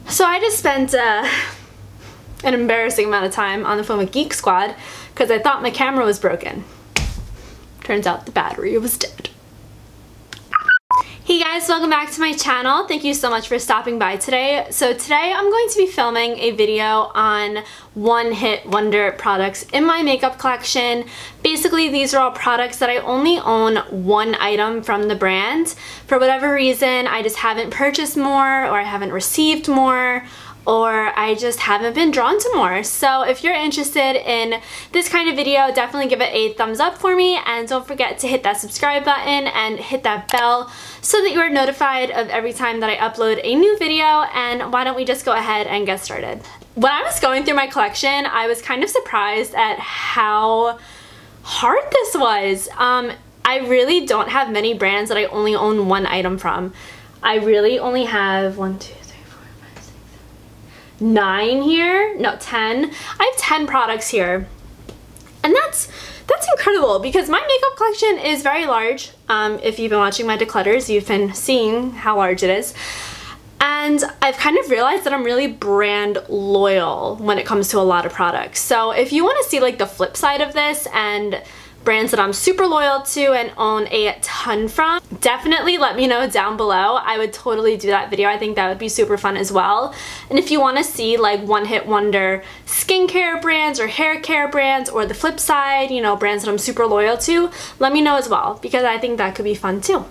So I just spent an embarrassing amount of time on the phone with Geek Squad because I thought my camera was broken. Turns out the battery was dead. Hey guys, welcome back to my channel. Thank you so much for stopping by today. So today I'm going to be filming a video on one-hit wonder products in my makeup collection. Basically, these are all products that I only own one item from the brand. For whatever reason, I just haven't purchased more, or I haven't received more, or I just haven't been drawn to more. So if you're interested in this kind of video, definitely give it a thumbs up for me, and don't forget to hit that subscribe button and hit that bell so that you are notified of every time that I upload a new video. And why don't we just go ahead and get started. When I was going through my collection, I was kind of surprised at how hard this was. I really don't have many brands that I only own one item from. I really only have 9 here, no 10. I have 10 products here, and that's incredible because my makeup collection is very large. If you've been watching my declutters, you've been seeing how large it is, and I've kind of realized that I'm really brand loyal when it comes to a lot of products. So if you want to see like the flip side of this and brands that I'm super loyal to and own a ton from, definitely let me know down below. I would totally do that video. I think that would be super fun as well. And if you want to see like one-hit wonder skincare brands or hair care brands, or the flip side, you know, brands that I'm super loyal to, let me know as well, because I think that could be fun too.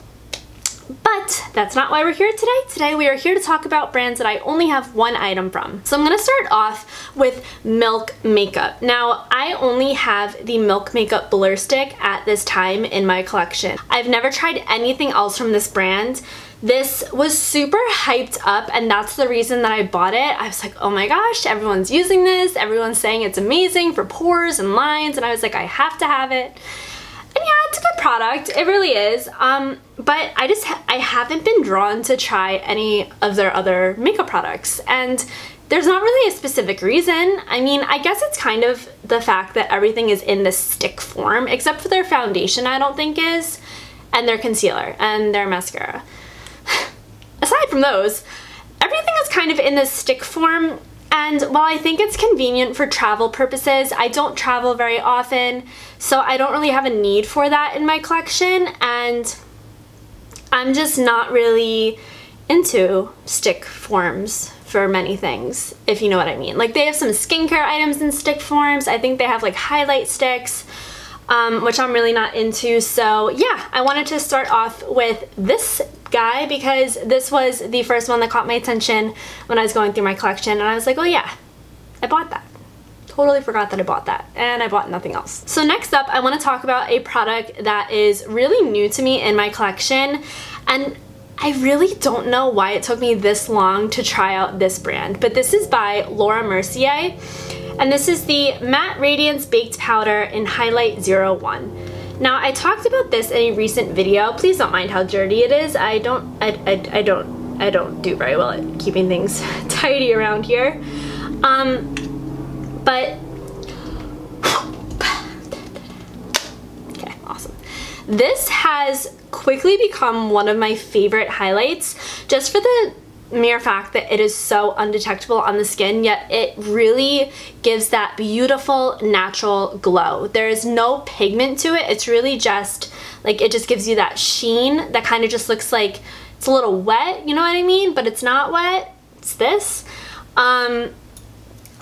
But that's not why we're here today. Today we are here to talk about brands that I only have one item from. So I'm going to start off with Milk Makeup. Now, I only have the Milk Makeup Blur Stick at this time in my collection. I've never tried anything else from this brand. This was super hyped up, and that's the reason that I bought it. I was like, oh my gosh, everyone's using this. Everyone's saying it's amazing for pores and lines, and I was like, I have to have it. And yeah, it's a good product, it really is, but I haven't been drawn to try any of their other makeup products, and there's not really a specific reason. I mean, I guess it's kind of the fact that everything is in this stick form, except for their foundation I don't think is, and their concealer, and their mascara. Aside from those, everything is kind of in this stick form. And while I think it's convenient for travel purposes, I don't travel very often, so I don't really have a need for that in my collection, and I'm just not really into stick forms for many things, if you know what I mean. Like, they have some skincare items in stick forms. I think they have like highlight sticks, which I'm really not into. So yeah, I wanted to start off with this guy because this was the first one that caught my attention when I was going through my collection, and I was like, oh yeah, I bought that. Totally forgot that I bought that, and I bought nothing else. So next up, I want to talk about a product that is really new to me in my collection, and I really don't know why it took me this long to try out this brand, but this is by Laura Mercier, and this is the Matte Radiance Baked Powder in Highlight 01. Now, I talked about this in a recent video. Please don't mind how dirty it is. I don't do very well at keeping things tidy around here. But okay, awesome. This has quickly become one of my favorite highlights, just for the mere fact that it is so undetectable on the skin, yet it really gives that beautiful natural glow. There is no pigment to it. It's really just like, it just gives you that sheen that kind of just looks like it's a little wet, you know what I mean? But it's not wet. It's this. Laura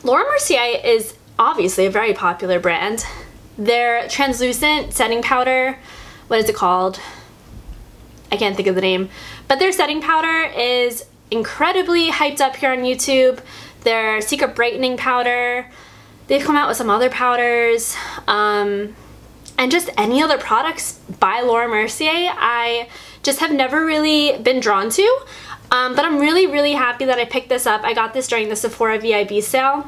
Mercier is obviously a very popular brand. Their translucent setting powder, what is it called? I can't think of the name, but their setting powder is incredibly hyped up here on YouTube. Their Secret Brightening Powder, they've come out with some other powders, and just any other products by Laura Mercier I just have never really been drawn to, but I'm really happy that I picked this up. I got this during the Sephora VIB sale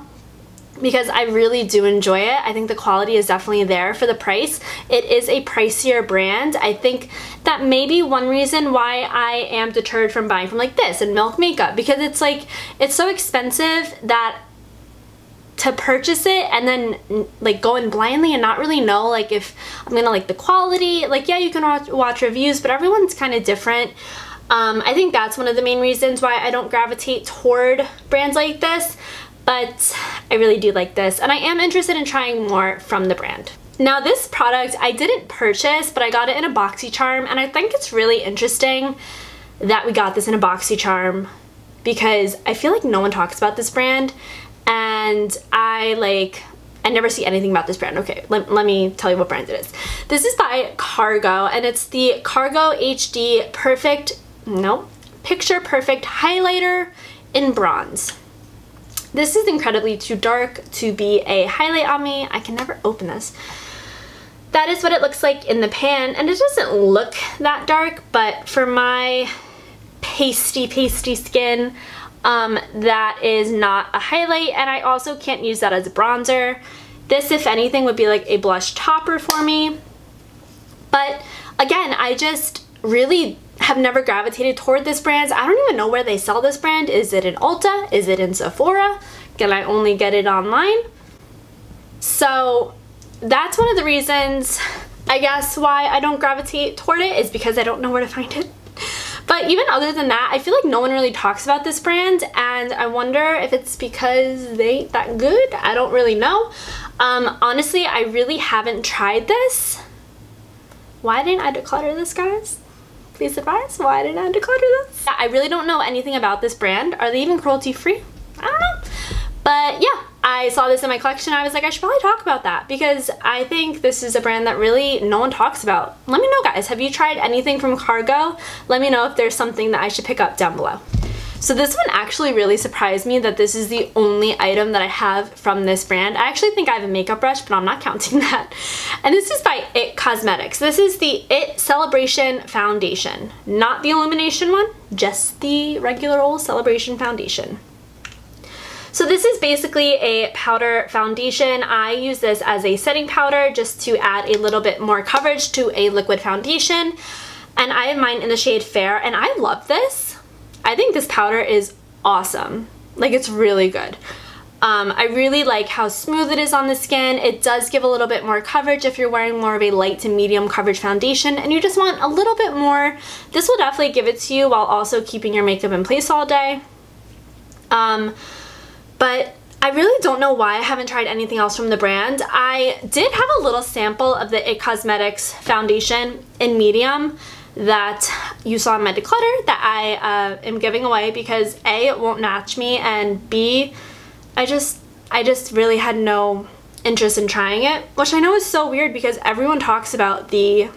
because I really do enjoy it. I think the quality is definitely there for the price. It is a pricier brand. I think that may be one reason why I am deterred from buying from like this and Milk Makeup, because it's like, it's so expensive that to purchase it and then like go in blindly and not really know like if I'm gonna like the quality. Like, yeah, you can watch reviews, but everyone's kind of different. I think that's one of the main reasons why I don't gravitate toward brands like this, but I really do like this, and I am interested in trying more from the brand. Now this product I didn't purchase, but I got it in a BoxyCharm, and I think it's really interesting that we got this in a BoxyCharm because I feel like no one talks about this brand, and I never see anything about this brand. Okay, let me tell you what brand it is. This is by Cargo, and it's the Cargo HD Picture Perfect Highlighter in Bronze. This is incredibly too dark to be a highlight on me. I can never open this. That is what it looks like in the pan, and it doesn't look that dark, but for my pasty skin, that is not a highlight, and I also can't use that as a bronzer. This, if anything, would be like a blush topper for me. But again, I just really have never gravitated toward this brand. I don't even know where they sell this brand. Is it in Ulta? Is it in Sephora? Can I only get it online? So that's one of the reasons, I guess, why I don't gravitate toward it, is because I don't know where to find it. But even other than that, I feel like no one really talks about this brand, and I wonder if it's because they ain't that good. I don't really know. Honestly, I really haven't tried this. Why didn't I declutter this, guys? Please advise, why didn't I declutter this? I really don't know anything about this brand. Are they even cruelty free? I don't know. But yeah, I saw this in my collection. I was like, I should probably talk about that because I think this is a brand that really no one talks about. Let me know, guys. Have you tried anything from Cargo? Let me know if there's something that I should pick up down below. So this one actually really surprised me that this is the only item that I have from this brand. I actually think I have a makeup brush, but I'm not counting that. And this is by itCosmetics. This is the It Celebration Foundation. Not the illumination one, just the regular old Celebration Foundation. So this is basically a powder foundation. I use this as a setting powder just to add a little bit more coverage to a liquid foundation. And I have mine in the shade Fair, and I love this. I think this powder is awesome. Like, it's really good. I really like how smooth it is on the skin. It does give a little bit more coverage if you're wearing more of a light to medium coverage foundation and you just want a little bit more. This will definitely give it to you while also keeping your makeup in place all day. But I really don't know why I haven't tried anything else from the brand. I did have a little sample of the itCosmetics foundation in medium that you saw in my declutter that I am giving away because A, it won't match me, and B, I just really had no interest in trying it, which I know is so weird because everyone talks about the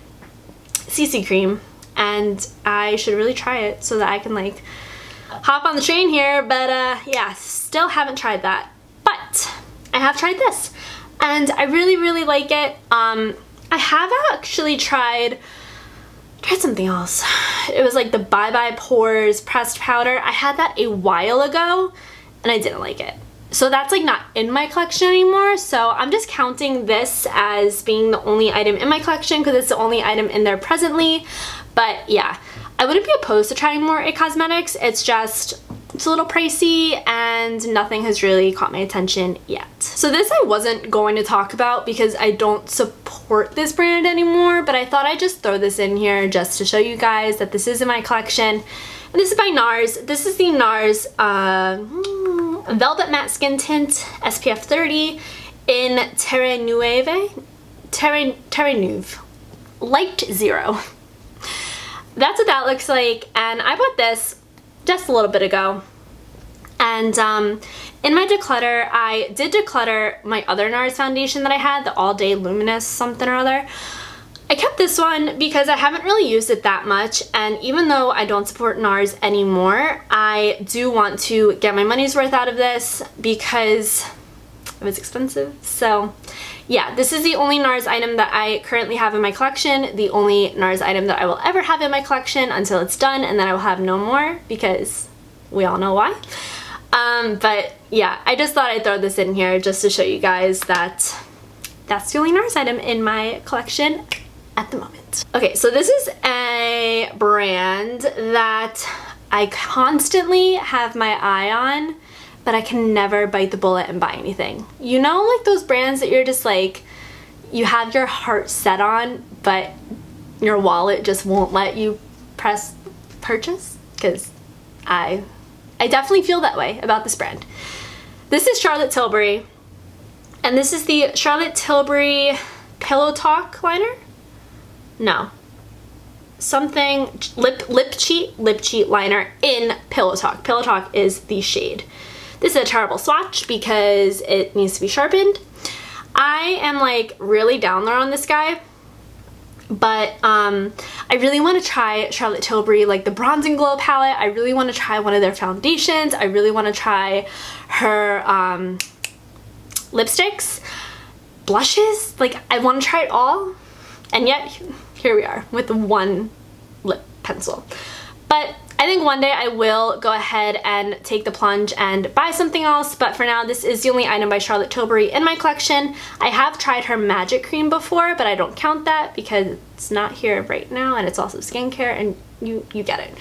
CC cream and I should really try it so that I can like hop on the train here, but yeah, still haven't tried that. But I have tried this and I really like it. I have actually tried something else. It was like the Bye Bye Pores pressed powder. I had that a while ago and I didn't like it. So that's like not in my collection anymore. So I'm just counting this as being the only item in my collection because it's the only item in there presently. But yeah, I wouldn't be opposed to trying more itCosmetics. It's a little pricey and nothing has really caught my attention yet. So this I wasn't going to talk about because I don't support this brand anymore, but I thought I'd just throw this in here just to show you guys that this is in my collection. And this is by NARS. This is the NARS Velvet Matte Skin Tint SPF 30 in Terre Neuve Light Zero. That's what that looks like, and I bought this just a little bit ago. And in my declutter, I did declutter my other NARS foundation that I had, the All Day Luminous something or other. I kept this one because I haven't really used it that much, and even though I don't support NARS anymore, I do want to get my money's worth out of this because it was expensive. So yeah, this is the only NARS item that I currently have in my collection, the only NARS item that I will ever have in my collection until it's done, and then I will have no more because we all know why. But yeah, I just thought I'd throw this in here just to show you guys that that's the only NARS item in my collection at the moment. Okay, so this is a brand that I constantly have my eye on, but I can never bite the bullet and buy anything. You know, like those brands that you're just like, you have your heart set on, but your wallet just won't let you press purchase, because I definitely feel that way about this brand. This is Charlotte Tilbury, and this is the Charlotte Tilbury Pillow Talk liner? No. Something, lip cheat liner in Pillow Talk. Pillow Talk is the shade. This is a terrible swatch because it needs to be sharpened. I am like really down there on this guy, but I really want to try Charlotte Tilbury, like the Bronze and Glow palette. I really want to try one of their foundations. I really want to try her lipsticks, blushes. Like, I want to try it all, and yet here we are with one lip pencil. But I think one day I will go ahead and take the plunge and buy something else, but for now this is the only item by Charlotte Tilbury in my collection. I have tried her Magic Cream before, but I don't count that because it's not here right now, and it's also skincare, and you get it.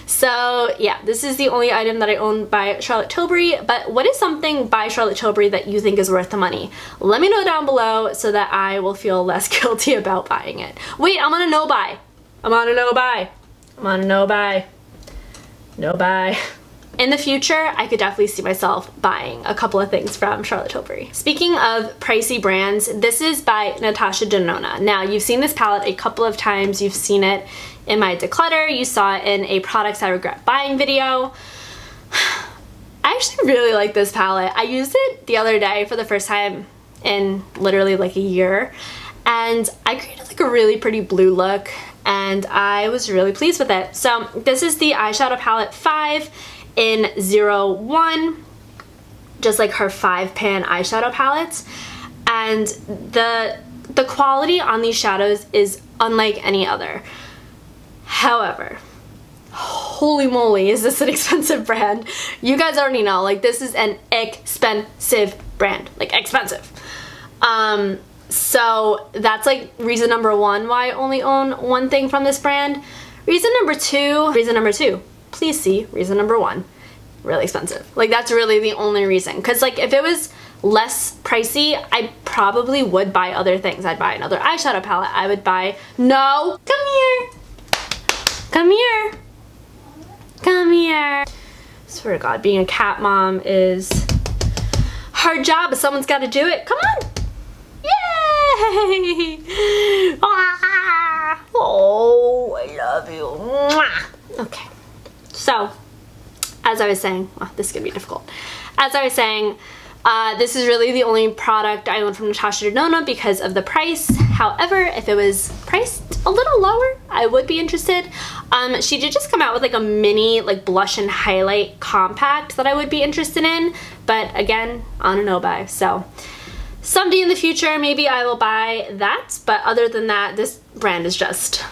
So yeah, this is the only item that I own by Charlotte Tilbury. But what is something by Charlotte Tilbury that you think is worth the money? Let me know down below so that I will feel less guilty about buying it. Wait, I'm on a no buy. I'm on a no buy. I'm on a no buy. No buy. In the future, I could definitely see myself buying a couple of things from Charlotte Tilbury. Speaking of pricey brands, this is by Natasha Denona. Now, you've seen this palette a couple of times. You've seen it in my declutter. You saw it in a products I regret buying video. I actually really like this palette. I used it the other day for the first time in literally like a year, and I created like a really pretty blue look, and I was really pleased with it. So this is the eyeshadow palette 5 in 01, just like her 5-pan eyeshadow palettes, and the quality on these shadows is unlike any other. However, holy moly, is this an expensive brand. You guys already know, like, this is an expensive brand, like expensive. So that's like reason number one why I only own one thing from this brand. Reason number two, please see reason number one, really expensive. Like, that's really the only reason. Because like, if it was less pricey, I probably would buy other things. I'd buy another eyeshadow palette. I would buy, no, come here. Come here. Come here. Swear to God, being a cat mom is a hard job, but someone's got to do it. Come on. Yay! Ah! Oh, I love you. Mwah! Okay, so as I was saying, oh, this is gonna be difficult. As I was saying, this is really the only product I own from Natasha Denona because of the price. However, if it was priced a little lower, I would be interested. She did just come out with like a mini like blush and highlight compact that I would be interested in, but again, on a no buy. So someday in the future, maybe I will buy that, but other than that, this brand is just,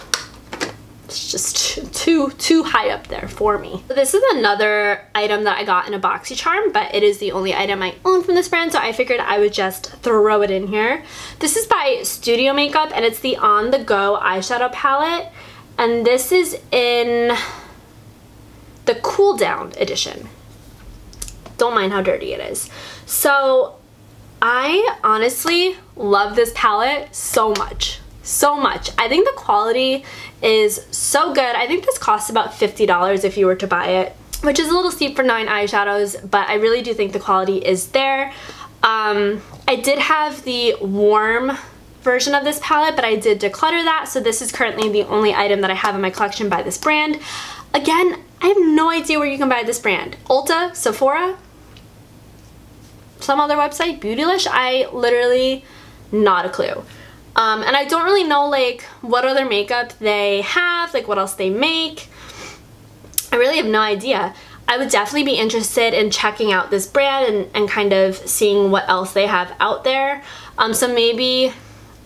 it's just too high up there for me. This is another item that I got in a BoxyCharm, but it is the only item I own from this brand, so I figured I would just throw it in here. This is by Studio Makeup, and it's the On The Go eyeshadow palette, and this is in the Cool Down edition. Don't mind how dirty it is. So I honestly love this palette so much. So much. I think the quality is so good. I think this costs about $50 if you were to buy it, which is a little steep for 9 eyeshadows, but I really do think the quality is there. I did have the warm version of this palette, but I did declutter that, so this is currently the only item that I have in my collection by this brand. Again, I have no idea where you can buy this brand. Ulta, Sephora, some other website, Beautylish, I literally not a clue. And I don't really know like what other makeup they have, like what else they make. I really have no idea. I would definitely be interested in checking out this brand and kind of seeing what else they have out there. So maybe,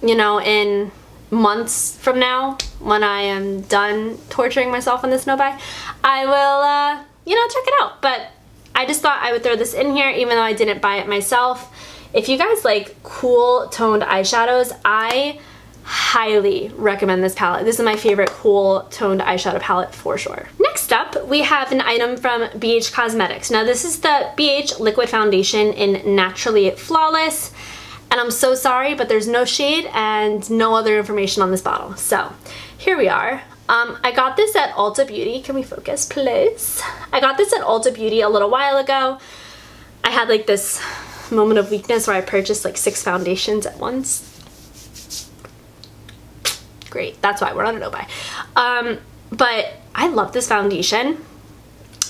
you know, in months from now, when I am done torturing myself on this no buy, I will, you know, check it out. But I just thought I would throw this in here even though I didn't buy it myself. If you guys like cool toned eyeshadows, I highly recommend this palette. This is my favorite cool toned eyeshadow palette for sure. Next up, we have an item from itCosmetics. Now this is the BH Liquid Foundation in Naturally Flawless. And I'm so sorry, but there's no shade and no other information on this bottle. So here we are. I got this at Ulta Beauty. Can we focus, please? I got this at Ulta Beauty a little while ago. I had like this moment of weakness where I purchased like 6 foundations at once. Great, that's why we're on a no-buy. But I love this foundation.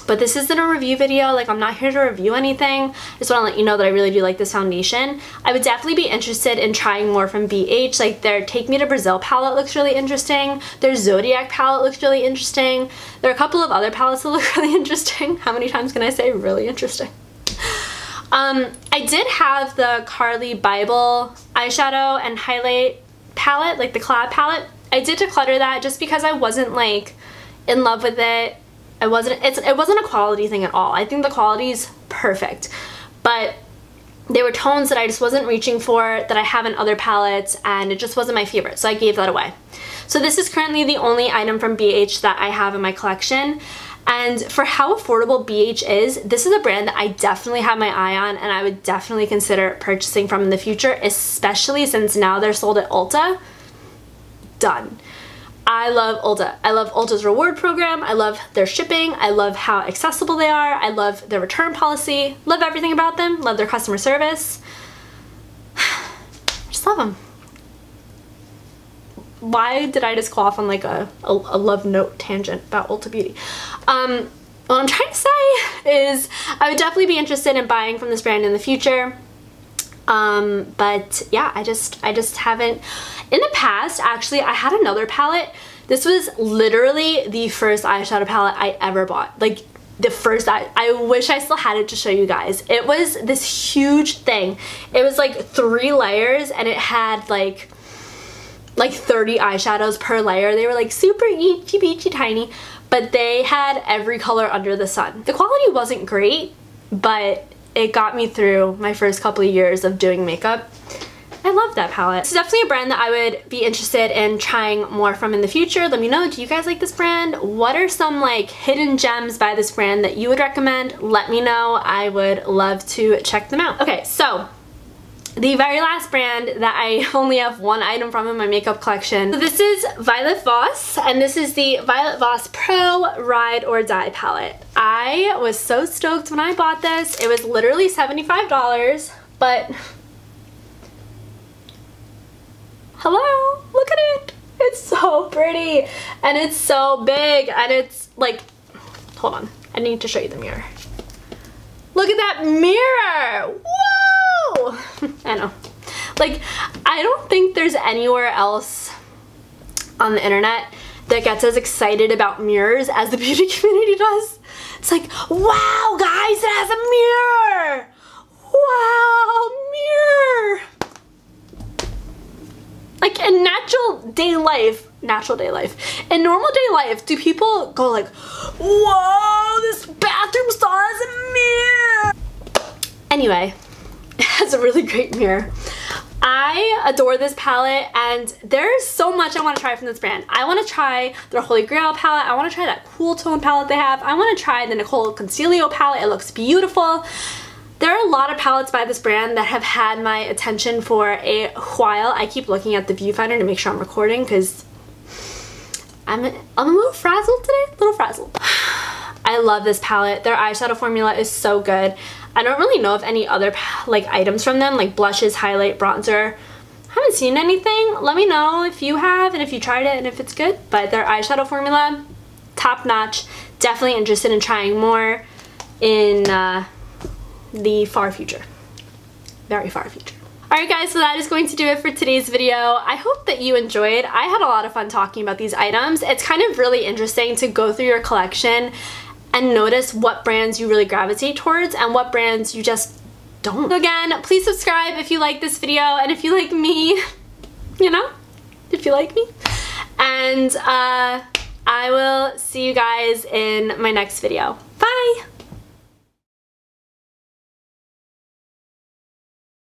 But this isn't a review video, like I'm not here to review anything. I just want to let you know that I really do like this foundation. I would definitely be interested in trying more from BH. Like their Take Me to Brazil palette looks really interesting. Their Zodiac palette looks really interesting. There are a couple of other palettes that look really interesting. How many times can I say really interesting? I did have the Carly Bible eyeshadow and highlight palette, like the collab palette. I did declutter that just because I wasn't like in love with it. It wasn't a quality thing at all. I think the quality is perfect, but there were tones that I just wasn't reaching for that I have in other palettes, and it just wasn't my favorite, so I gave that away. So this is currently the only item from BH that I have in my collection, and for how affordable BH is, this is a brand that I definitely have my eye on and I would definitely consider purchasing from in the future, especially since now they're sold at Ulta. Done. I love Ulta. I love Ulta's reward program. I love their shipping. I love how accessible they are. I love their return policy. Love everything about them. Love their customer service. Just love them. Why did I just go off on like a love note tangent about Ulta Beauty? What I'm trying to say is I would definitely be interested in buying from this brand in the future. But yeah, I just haven't. In the past, actually, I had another palette. This was literally the first eyeshadow palette I ever bought. Like the first, I wish I still had it to show you guys. It was this huge thing. It was like 3 layers and it had like 30 eyeshadows per layer. They were like super itchy beachy tiny, but they had every color under the sun. The quality wasn't great, but it got me through my first couple of years of doing makeup. I love that palette. It's definitely a brand that I would be interested in trying more from in the future. Let me know, do you guys like this brand? What are some like hidden gems by this brand that you would recommend? Let me know. I would love to check them out. Okay, so the very last brand that I only have one item from in my makeup collection. So this is Violet Voss, and this is the Violet Voss Pro Ride or Die palette. I was so stoked when I bought this. It was literally $75, but hello, look at it. It's so pretty and it's so big and it's like, hold on, I need to show you the mirror. Look at that mirror. Whoa! I know. Like, I don't think there's anywhere else on the internet that gets as excited about mirrors as the beauty community does. It's like, wow, guys, it has a mirror. Wow, mirror. Like in in normal day life, do people go like, whoa, this bathroom stall has a mirror? Anyway, it has a really great mirror. I adore this palette and there's so much I want to try from this brand. I want to try their Holy Grail palette. I want to try that cool tone palette they have. I want to try the Nicole Conceal palette. It looks beautiful. There are a lot of palettes by this brand that have had my attention for a while. I keep looking at the viewfinder to make sure I'm recording because I'm a little frazzled today. A little frazzled. I love this palette. Their eyeshadow formula is so good. I don't really know of any other like items from them, like blushes, highlight, bronzer. I haven't seen anything. Let me know if you have and if you tried it and if it's good. But their eyeshadow formula, top notch. Definitely interested in trying more in the far future. Very far future. Alright guys, so that is going to do it for today's video. I hope that you enjoyed. I had a lot of fun talking about these items. It's kind of really interesting to go through your collection and notice what brands you really gravitate towards and what brands you just don't. So again, please subscribe if you like this video and if you like me, you know, if you like me. And I will see you guys in my next video.